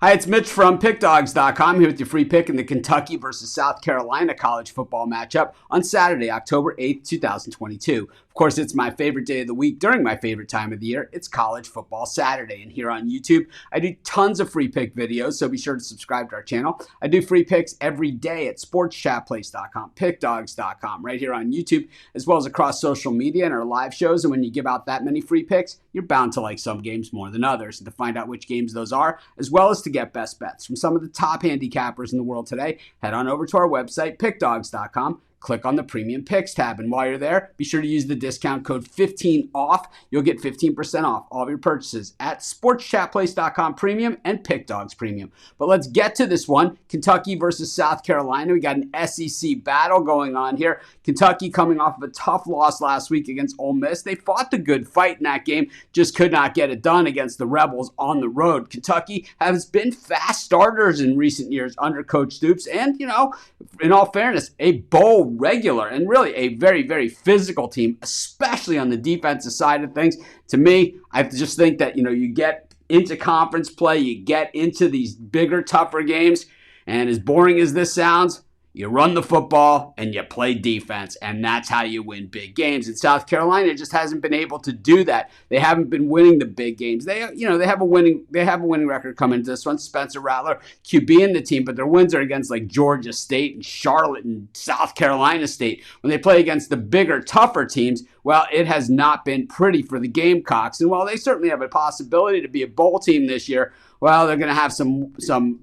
Hi, it's Mitch from Pickdawgz.com here with your free pick in the Kentucky versus South Carolina college football matchup on Saturday, October 8th, 2022. Of course, it's my favorite day of the week during my favorite time of the year. It's College Football Saturday. And here on YouTube, I do tons of free pick videos, so be sure to subscribe to our channel. I do free picks every day at sportschatplace.com, pickdawgz.com, right here on YouTube, as well as across social media and our live shows. And when you give out that many free picks, you're bound to like some games more than others. And to find out which games those are, as well as to get best bets from some of the top handicappers in the world today, head on over to our website, pickdawgz.com. Click on the Premium Picks tab, and while you're there, be sure to use the discount code 15OFF. You'll get 15% off all of your purchases at sportschatplace.com Premium and Pickdawgz Premium. But let's get to this one, Kentucky versus South Carolina. We got an SEC battle going on here. Kentucky coming off of a tough loss last week against Ole Miss. They fought the good fight in that game, just could not get it done against the Rebels on the road. Kentucky has been fast starters in recent years under Coach Stoops, and, you know, in all fairness, a bowl regular and really a very, very physical team, especially on the defensive side of things. To me, I just think that, you get into conference play, you get into these bigger, tougher games, and as boring as this sounds, you run the football and you play defense, and that's how you win big games. And South Carolina just hasn't been able to do that. They haven't been winning the big games. They have a winning record coming into this one. Spencer Rattler QB in the team, but their wins are against like Georgia State and Charlotte and South Carolina State. When they play against the bigger, tougher teams, well, it has not been pretty for the Gamecocks. And while they certainly have a possibility to be a bowl team this year, well, they're going to have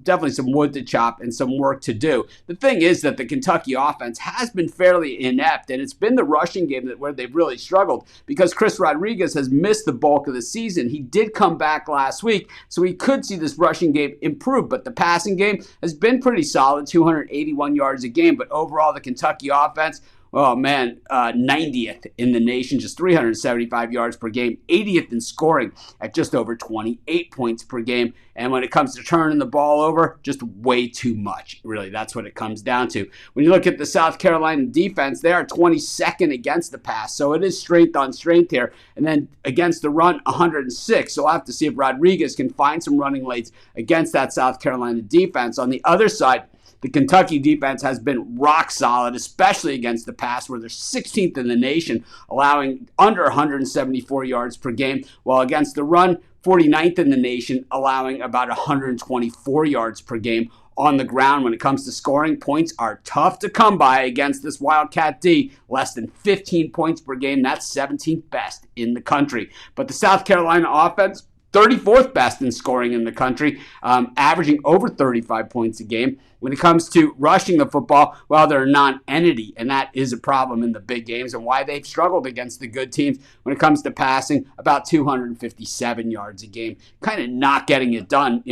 definitely some wood to chop and some work to do. The thing is that the Kentucky offense has been fairly inept, and it's been the rushing game where they've really struggled because Chris Rodriguez has missed the bulk of the season. He did come back last week, so we could see this rushing game improve, but the passing game has been pretty solid, 281 yards a game. But overall, the Kentucky offense, oh man, 90th in the nation, just 375 yards per game, 80th in scoring at just over 28 points per game. And when it comes to turning the ball over, just way too much. Really, that's what it comes down to. When you look at the South Carolina defense, they are 22nd against the pass, so it is strength on strength here. And then against the run, 106. So we'll have to see if Rodriguez can find some running lanes against that South Carolina defense. On the other side, the Kentucky defense has been rock solid, especially against the pass, where they're 16th in the nation, allowing under 174 yards per game, while against the run, 49th in the nation, allowing about 124 yards per game on the ground. When it comes to scoring, points are tough to come by against this Wildcat D, less than 15 points per game. That's 17th best in the country. But the South Carolina offense, 34th best in scoring in the country, averaging over 35 points a game. When it comes to rushing the football, well, they're a non-entity, and that is a problem in the big games and why they've struggled against the good teams. When it comes to passing, about 257 yards a game, kind of not getting it done,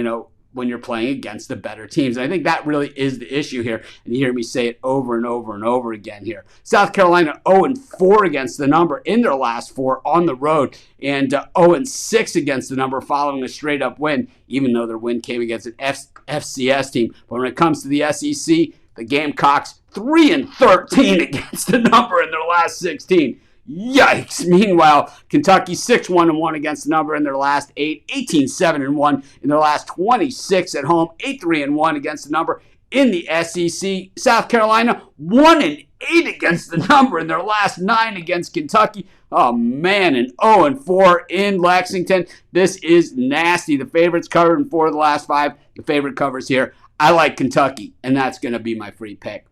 when you're playing against the better teams. And I think that really is the issue here. And you hear me say it over and over and over again here. South Carolina 0-4 against the number in their last four on the road, and 0-6 against the number following a straight-up win, even though their win came against an FCS team. But when it comes to the SEC, the Gamecocks 3-13 against the number in their last 16. Yikes. Meanwhile, Kentucky 6-1-1 against the number in their last 8, 18-7-1 in their last 26 at home, 8-3-1 against the number in the SEC. South Carolina 1-8 against the number in their last 9 against Kentucky. Oh man, and 0-4 in Lexington. This is nasty. The favorites covered in 4 of the last 5. The favorite covers here. I like Kentucky, and that's going to be my free pick.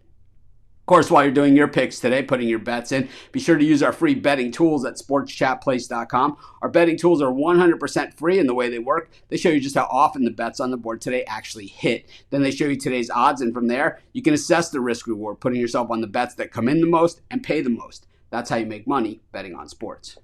Of course, while you're doing your picks today, putting your bets in, be sure to use our free betting tools at sportschatplace.com. Our betting tools are 100% free in the way they work. They show you just how often the bets on the board today actually hit. Then they show you today's odds, and from there, you can assess the risk reward, putting yourself on the bets that come in the most and pay the most. That's how you make money betting on sports.